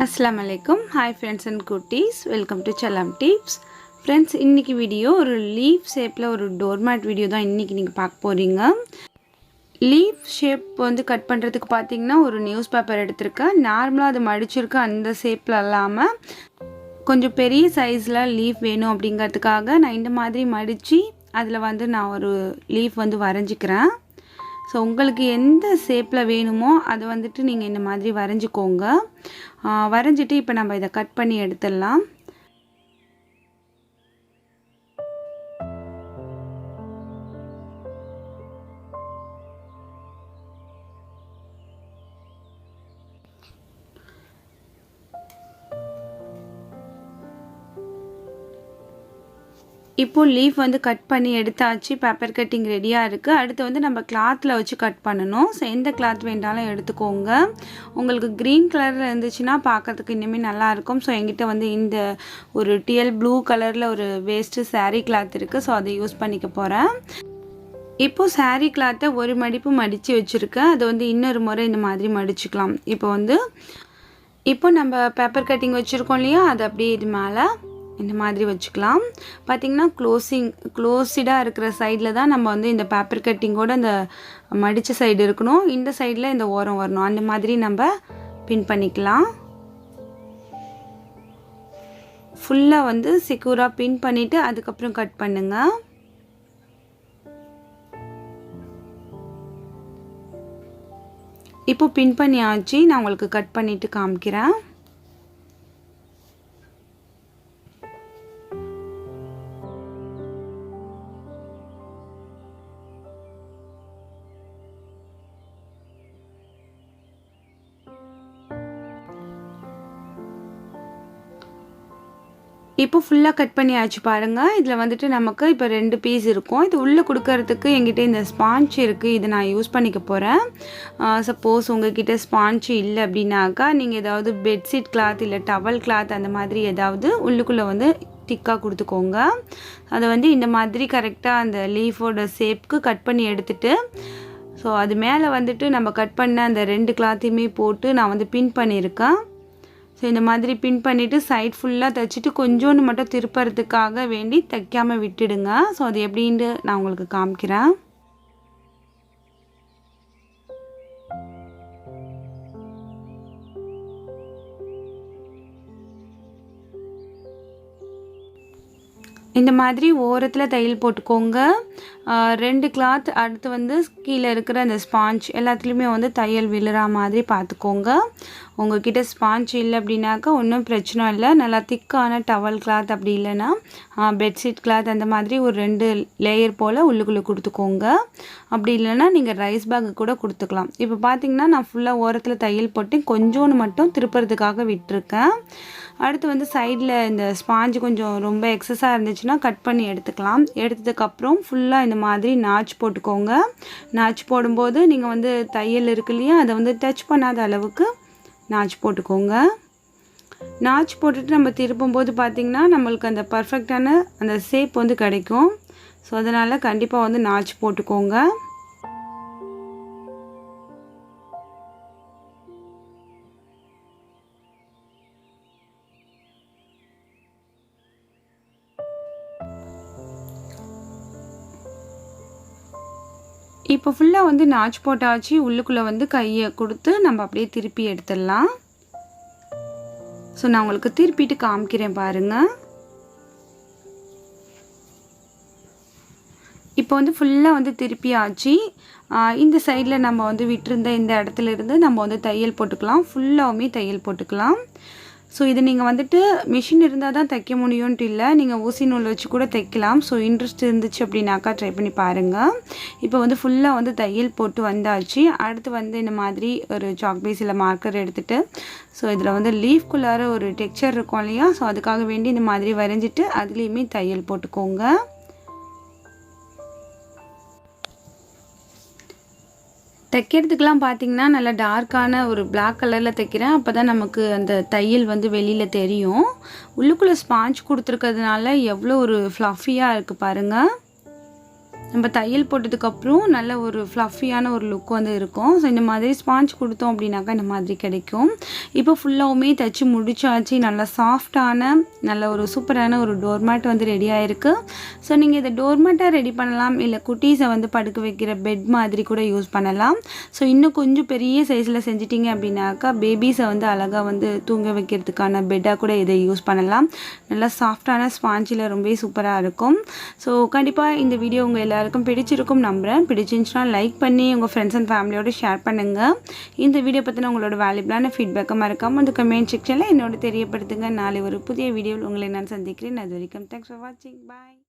Assalamualaikum. Hi friends and cuties. Welcome to Chellam tips. Friends, இன்னைக்கு video ஒரு leaf ஷேப்ல ஒரு டோர்மேட் வீடியோ தான் இன்னைக்கு நீங்க பார்க்க போறீங்க. லீஃப் ஷேப் வந்து கட் பண்றதுக்கு பாத்தீங்கன்னா ஒரு நியூஸ் பேப்பர் எடுத்துர்க்கேன். நார்மலா அது மடிச்சிருக்க அந்த ஷேப்ல இல்லாம கொஞ்சம் பெரிய சைஸ்ல லீஃப் வேணும் அப்படிங்கிறதுக்காக நான் இந்த மாதிரி மடிச்சி அதுல வந்து நான் ஒரு லீஃப் வந்து வரைஞ்சிக்கிறேன். ஸோ உங்களுக்கு எந்த ஷேப்பில் வேணுமோ அதை வந்துட்டு நீங்கள் இந்த மாதிரி வரைஞ்சிக்கோங்க. வரைஞ்சிட்டு இப்போ நம்ம இதை கட் பண்ணி எடுத்துடலாம். இப்போ லீஃப் வந்து கட் பண்ணி எடுத்தாச்சு. பேப்பர் கட்டிங் ரெடியாக இருக்குது. அடுத்து வந்து நம்ம கிளாத்தில் வச்சு கட் பண்ணணும். ஸோ எந்த கிளாத் வேண்டாலும் எடுத்துக்கோங்க. உங்களுக்கு க்ரீன் கலரில் இருந்துச்சுன்னா பார்க்கறதுக்கு இன்னுமே நல்லாயிருக்கும். ஸோ என்கிட்ட வந்து இந்த ஒரு டிஎல் ப்ளூ கலரில் ஒரு வேஸ்ட்டு சாரீ கிளாத் இருக்குது. ஸோ அதை யூஸ் பண்ணிக்க போகிறேன். இப்போது சாரீ கிளாத்தை ஒரு மடிப்பு மடித்து வச்சுருக்கேன். அதை வந்து இன்னொரு முறை இந்த மாதிரி மடிச்சுக்கலாம். இப்போ நம்ம பேப்பர் கட்டிங் வச்சுருக்கோம் இல்லையா, அது அப்படியே இது மேலே இந்த மாதிரி வச்சுக்கலாம். பார்த்திங்கன்னா க்ளோஸ்டாக இருக்கிற சைடில் தான் நம்ம வந்து இந்த பேப்பர் கட்டிங்கோட அந்த மடித்த சைடு இருக்கணும். இந்த சைடில் இந்த ஓரம் வரணும். அந்த மாதிரி நம்ம பின் பண்ணிக்கலாம். ஃபுல்லாக வந்து செக்யூராக பின் பண்ணிவிட்டு அதுக்கப்புறம் கட் பண்ணுங்கள். இப்போ பின் பண்ணியாச்சு. நான் உங்களுக்கு கட் பண்ணிவிட்டு காமிக்கிறேன். இப்போ ஃபுல்லாக கட் பண்ணியாச்சு பாருங்கள். இதில் வந்துட்டு நமக்கு இப்போ 2 பீஸ் இருக்கும். இது உள்ளே கொடுக்கறதுக்கு என்கிட்ட இந்த ஸ்பாஞ்ச் இருக்குது. இதை நான் யூஸ் பண்ணிக்க போகிறேன். சப்போஸ் உங்கள்கிட்ட ஸ்பாஞ்ச் இல்லை அப்படின்னாக்கா நீங்கள் ஏதாவது பெட்ஷீட் கிளாத் இல்லை டவல் கிளாத் அந்த மாதிரி ஏதாவது உள்ளுக்குள்ளே வந்து திக்காக கொடுத்துக்கோங்க. அதை வந்து இந்த மாதிரி கரெக்டாக அந்த லீஃபோட ஷேப்புக்கு கட் பண்ணி எடுத்துட்டு ஸோ அது மேலே வந்துட்டு நம்ம கட் பண்ண அந்த 2 கிளாத்தையுமே போட்டு நான் வந்து பின் பண்ணியிருக்கேன். ஸோ இந்த மாதிரி பின் பண்ணிவிட்டு சைட் ஃபுல்லாக தைச்சிட்டு கொஞ்சோண்டு மட்டும் திருப்பறதுக்காக வேண்டி தைக்காமல் விட்டுடுங்க. ஸோ அது எப்படின்ட்டு நான் உங்களுக்கு காமிக்கிறேன். இந்த மாதிரி ஓரத்தில் தையல் போட்டுக்கோங்க. 2 கிளாத் அடுத்து வந்து கீழே இருக்கிற அந்த ஸ்பாஞ்ச் எல்லாத்துலேயுமே வந்து தையல் விழுற மாதிரி பார்த்துக்கோங்க. உங்கள்கிட்ட ஸ்பாஞ்ச் இல்லை அப்படின்னாக்கா ஒன்றும் பிரச்சனை இல்லை. நல்லா திக்கான டவல் கிளாத் அப்படி இல்லைன்னா பெட்ஷீட் கிளாத் அந்த மாதிரி ஒரு 2 லேயர் போல் உள்ளுக்குள்ளே கொடுத்துக்கோங்க. அப்படி இல்லைன்னா நீங்கள் ரைஸ் பேக்கு கூட கொடுத்துக்கலாம். இப்போ பார்த்தீங்கன்னா நான் ஃபுல்லாக ஓரத்தில் தையல் போட்டு கொஞ்சோண்டு மட்டும் திருப்புறதுக்காக விட்டுருக்கேன். அடுத்து வந்து சைடில் இந்த ஸ்பாஞ்சு கொஞ்சம் ரொம்ப எக்ஸஸாக இருந்துச்சுன்னா கட் பண்ணி எடுத்துக்கலாம். எடுத்ததுக்கப்புறம் ஃபுல்லாக இந்த மாதிரி நாச் போட்டுக்கோங்க. நாச் போடும்போது நீங்கள் வந்து தையல் இருக்கு இல்லையா, அதை வந்து டச் பண்ணாத அளவுக்கு நாச் போட்டுக்கோங்க. நாச் போட்டுட்டு நம்ம திருப்பும்போது பார்த்திங்கன்னா நம்மளுக்கு அந்த பர்ஃபெக்டான அந்த ஷேப் வந்து கிடைக்கும். ஸோ அதனால் கண்டிப்பாக வந்து நாச் போட்டுக்கோங்க. இப்போ ஃபுல்லாக வந்து நாச் போட்டாச்சு. உள்ளுக்குள்ளே வந்து கையை கொடுத்து நம்ம அப்படியே திருப்பி எடுத்துடலாம். ஸோ நான் உங்களுக்கு திருப்பிட்டு காமிக்கிறேன் பாருங்கள். இப்போ வந்து ஃபுல்லாக வந்து திருப்பி ஆச்சு. இந்த சைடில் நம்ம வந்து விட்டுருந்த இந்த இடத்துல இருந்து நம்ம வந்து தையல் போட்டுக்கலாம். ஃபுல்லாகவுமே தையல் போட்டுக்கலாம். ஸோ இது நீங்கள் வந்துட்டு மிஷின் இருந்தால் தான் தைக்க முடியும்ன்ட்டு இல்லை, நீங்கள் ஊசி நூல் வச்சு கூட தைக்கலாம். ஸோ இன்ட்ரெஸ்ட் இருந்துச்சு அப்படின்னாக்கா ட்ரை பண்ணி பாருங்கள். இப்போ வந்து ஃபுல்லாக வந்து தையல் போட்டு வந்தாச்சு. அடுத்து வந்து இந்த மாதிரி ஒரு சாக் பீஸில் மார்க்கர் எடுத்துகிட்டு ஸோ இதில் வந்து லீஃப்குள்ளார ஒரு டெக்ஸ்சர் இருக்கும் இல்லையா, ஸோ அதுக்காக வேண்டி இந்த மாதிரி வரைஞ்சிட்டு அதுலேயுமே தையல் போட்டுக்கோங்க. தைக்கிறதுக்கெலாம் பார்த்திங்கன்னா நல்லா டார்க்கான ஒரு பிளாக் கலரில் தைக்கிறேன். அப்போ தான் நமக்கு அந்த தையல் வந்து வெளியில் தெரியும். உள்ளுக்குள்ளே ஸ்பாஞ்ச் கொடுத்துருக்கிறதுனால எவ்வளோ ஒரு ஃப்ளஃபியாக இருக்குது பாருங்கள். நம்ம தையல் போட்டதுக்கப்புறம் நல்ல ஒரு ஃப்ளஃபியான ஒரு லுக் வந்து இருக்கும். ஸோ இந்த மாதிரி ஸ்பாஞ்ச் கொடுத்தோம் அப்படின்னாக்கா இந்த மாதிரி கிடைக்கும். இப்போ ஃபுல்லாகவுமே தைச்சி முடிச்சாச்சு. நல்லா சாஃப்டான நல்ல ஒரு சூப்பரான ஒரு டோர்மேட் வந்து ரெடி ஆகிருக்கு. ஸோ நீங்கள் இதை டோர்மேட்டாக ரெடி பண்ணலாம், இல்லை குட்டீஸை வந்து படுக்க வைக்கிற பெட் மாதிரி கூட யூஸ் பண்ணலாம். ஸோ இன்னும் கொஞ்சம் பெரிய சைஸில் செஞ்சிட்டிங்க அப்படின்னாக்கா பேபிஸை வந்து அழகாக வந்து தூங்க வைக்கிறதுக்கான பெட்டாக கூட இதை யூஸ் பண்ணலாம். நல்லா சாஃப்டான ஸ்பாஞ்சில் ரொம்பவே சூப்பராக இருக்கும். ஸோ கண்டிப்பாக இந்த வீடியோ உங்கள் எல்லாருக்கும் பிடிச்சிருக்கும் நம்புகிறேன். பிடிச்சிருந்துச்சுன்னா லைக் பண்ணி உங்கள் ஃப்ரெண்ட்ஸ் அண்ட் ஃபேமிலியோடு ஷேர் பண்ணுங்கள். இந்த வீடியோ பற்றின உங்களோட வேல்யூபிளான ஃபீட்பேக்கை மறக்காமல் அந்த கமெண்ட் செக்ஷனில் என்னோட தெரியப்படுத்துங்க. நாளை ஒரு புதிய வீடியோவில் உங்களை நான் சந்திக்கிறேன். அது வரைக்கும் தேங்க்ஸ் ஃபார் வாட்சிங். பாய்.